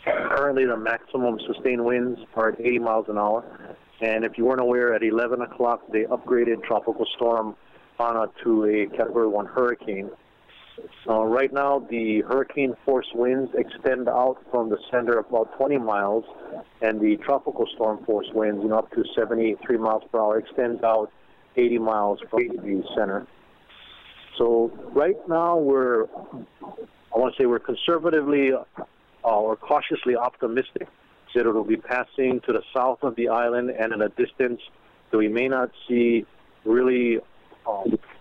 Currently, the maximum sustained winds are at 80 miles an hour. And if you weren't aware, at 11 o'clock, they upgraded Tropical Storm Ana to a Category 1 hurricane. Right now, the hurricane force winds extend out from the center about 20 miles, and the tropical storm force winds, up to 73 miles per hour, extends out 80 miles from the center. So right now, we're conservatively or cautiously optimistic that it will be passing to the south of the island and in a distance that we may not see really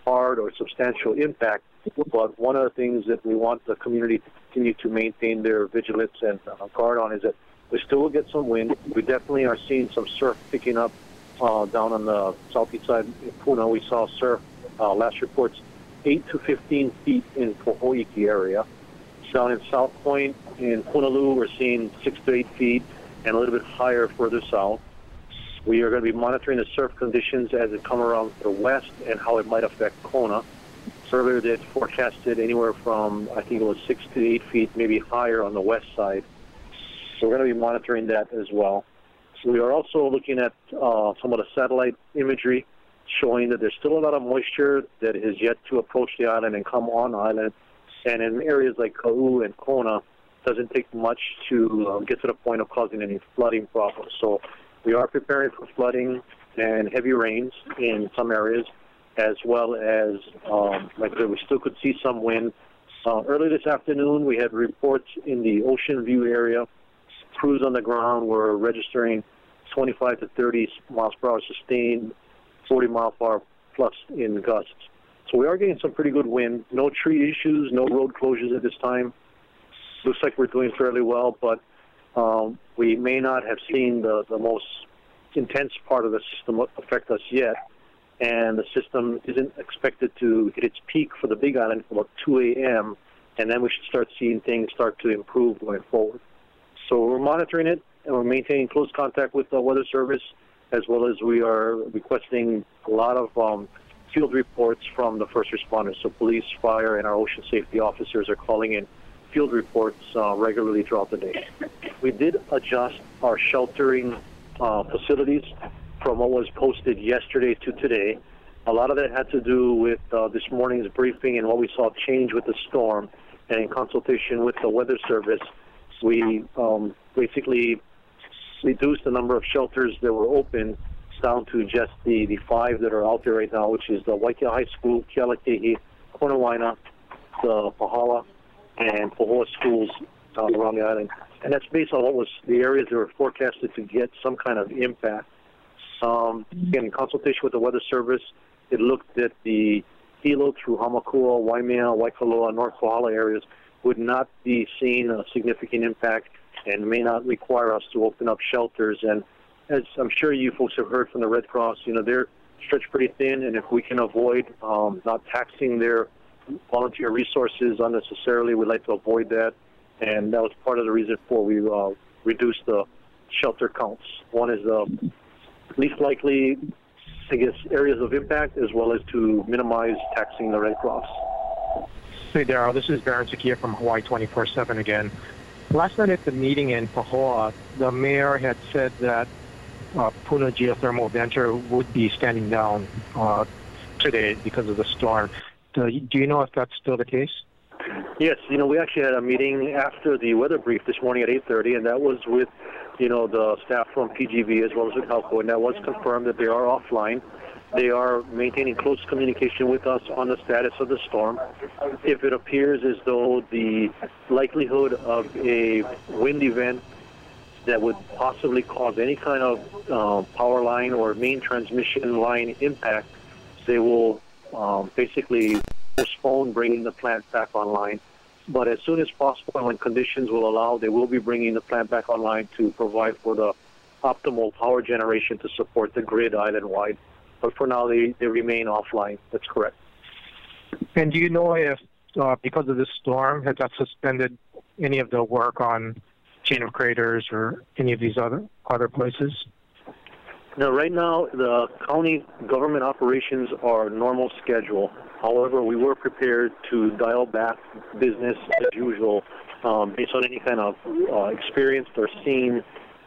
hard or substantial impact. But one of the things that we want the community to continue to maintain their vigilance and guard on is that we still will get some wind. We definitely are seeing some surf picking up down on the southeast side of Puna. We saw surf, last reports, 8 to 15 feet in Pohoiki area. Down in South Point in Punaluu, we're seeing 6 to 8 feet and a little bit higher further south. We are going to be monitoring the surf conditions as it come around the west and how it might affect Kona. Earlier, they forecasted anywhere from, I think it was 6 to 8 feet, maybe higher on the west side. So we're going to be monitoring that as well. So we are also looking at some of the satellite imagery showing that there's still a lot of moisture that is yet to approach the island and come on island. And in areas like Kau and Kona, it doesn't take much to get to the point of causing any flooding problems. So we are preparing for flooding and heavy rains in some areas, as well as, like I said, we still could see some wind. Early this afternoon, we had reports in the Ocean View area. Crews on the ground were registering 25 to 30 miles per hour sustained, 40 miles per hour plus in gusts. So we are getting some pretty good wind. No tree issues, no road closures at this time. Looks like we're doing fairly well, but we may not have seen the most intense part of the system affect us yet. And the system isn't expected to hit its peak for the Big Island for about 2 a.m., and then we should start seeing things start to improve going forward. So we're monitoring it, and we're maintaining close contact with the Weather Service, as well as we are requesting a lot of field reports from the first responders. So police, fire, and our ocean safety officers are calling in field reports regularly throughout the day. We did adjust our sheltering facilities from what was posted yesterday to today. A lot of that had to do with this morning's briefing and what we saw change with the storm. And in consultation with the Weather Service, we basically reduced the number of shelters that were open down to just the 5 that are out there right now, which is the Waikia High School, Kealakehi, Konawaina, the Pahala, and Pohoa schools around the island. And that's based on what was the areas that were forecasted to get some kind of impact. Again, in consultation with the Weather Service, it looked at the Hilo through Hamakua, Waimea, Waikoloa, North Kohala areas would not be seeing a significant impact and may not require us to open up shelters. And as I'm sure you folks have heard from the Red Cross, they're stretched pretty thin, and if we can avoid not taxing their volunteer resources unnecessarily, we'd like to avoid that. And that was part of the reason for we reduced the shelter counts. One is least likely, areas of impact, as well as to minimize taxing the Red Cross. Hey, Daryl, this is Baron Sakia from Hawaii 24/7 again. Last night at the meeting in Pahoa, the mayor had said that Puna Geothermal Venture would be standing down today because of the storm. Do you know if that's still the case? Yes, we actually had a meeting after the weather brief this morning at 8:30, and that was with, the staff from PGV as well as with Halco, and that was confirmed that they are offline. They are maintaining close communication with us on the status of the storm. If it appears as though the likelihood of a wind event that would possibly cause any kind of power line or main transmission line impact, they will basically postpone bringing the plant back online. But as soon as possible, when conditions will allow, they will be bringing the plant back online to provide for the optimal power generation to support the grid island-wide. But for now, they remain offline. That's correct. And do you know if, because of this storm, has that suspended any of the work on Chain of Craters or any of these other places? Now, right now, the county government operations are normal schedule. However, we were prepared to dial back business as usual based on any kind of experienced or seen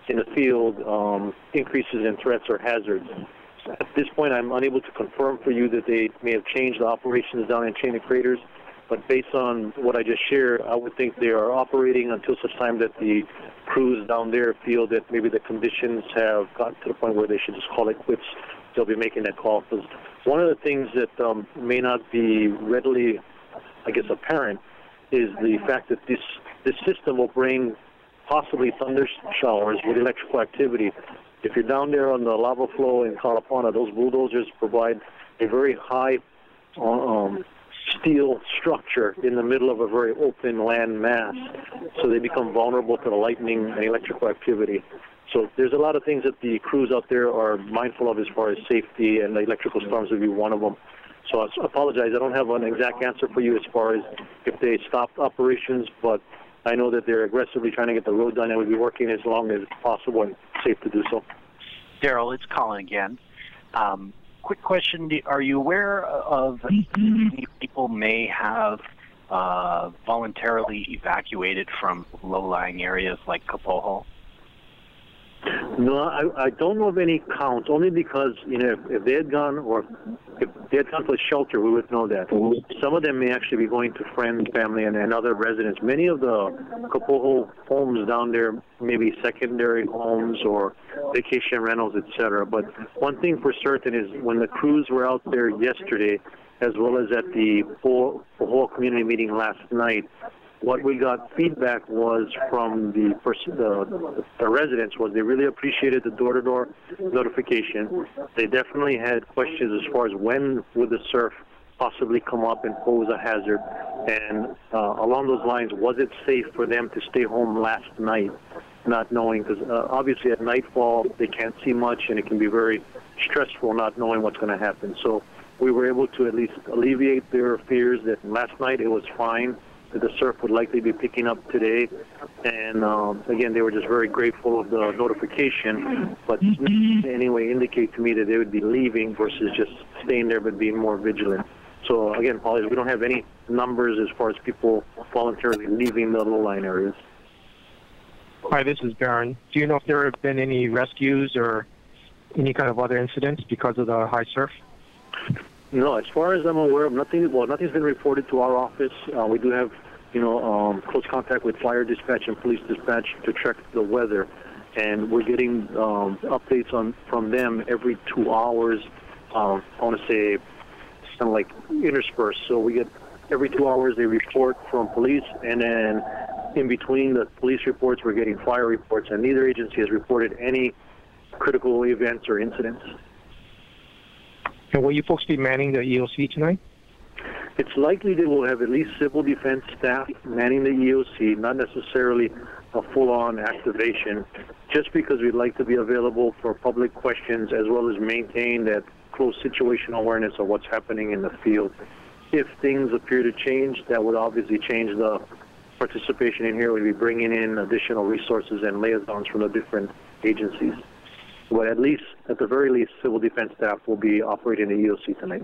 in the field increases in threats or hazards. At this point, I'm unable to confirm for you that they may have changed the operations down in Chain of Craters, but based on what I just shared, I would think they are operating until such time that the crews down there feel that maybe the conditions have gotten to the point where they should just call it quits. They'll be making that call. Because one of the things that may not be readily, I guess, apparent is the fact that this system will bring possibly thunder showers with electrical activity. If you're down there on the lava flow in Kalapana, those bulldozers provide a very high steel structure in the middle of a very open land mass, so they become vulnerable to the lightning and electrical activity. So there's a lot of things that the crews out there are mindful of as far as safety, and the electrical storms would be one of them. So I apologize, I don't have an exact answer for you as far as if they stopped operations, but I know that they're aggressively trying to get the road done and will be working as long as possible and safe to do so. Daryl, it's Colin again. Quick question, are you aware of any people may have voluntarily evacuated from low-lying areas like Kapoho? No, I don't know of any counts, only because, if they had gone to a shelter, we would know that. Some of them may actually be going to friends, family, and other residents. Many of the Kapoho homes down there may be secondary homes or vacation rentals, etc. But one thing for certain is when the crews were out there yesterday, as well as at the Pahoa community meeting last night, what we got feedback was from the residents was they really appreciated the door-to-door notification. They definitely had questions as far as when would the surf possibly come up and pose a hazard, and along those lines, was it safe for them to stay home last night, not knowing, because obviously at nightfall they can't see much and it can be very stressful not knowing what's going to happen. So we were able to at least alleviate their fears that last night it was fine, that the surf would likely be picking up today. And again, they were just very grateful of the notification, but anyway indicate to me that they would be leaving versus just staying there but being more vigilant. So again, apologies, we don't have any numbers as far as people voluntarily leaving the low-lying areas. Hi, this is Baron. Do you know if there have been any rescues or any kind of other incidents because of the high surf? No, as far as I'm aware of, nothing's been reported to our office. We do have, close contact with fire dispatch and police dispatch to check the weather, and we're getting updates from them every 2 hours. I want to say it's kind of like interspersed. So we get every 2 hours they report from police, and then in between the police reports, we're getting fire reports, and neither agency has reported any critical events or incidents. And will you folks be manning the EOC tonight? It's likely they will have at least civil defense staff manning the EOC, not necessarily a full-on activation, just because we'd like to be available for public questions as well as maintain that close situational awareness of what's happening in the field. If things appear to change, that would obviously change the participation in here. We'd be bringing in additional resources and liaisons from the different agencies. But at the very least, civil defense staff will be operating the EOC tonight.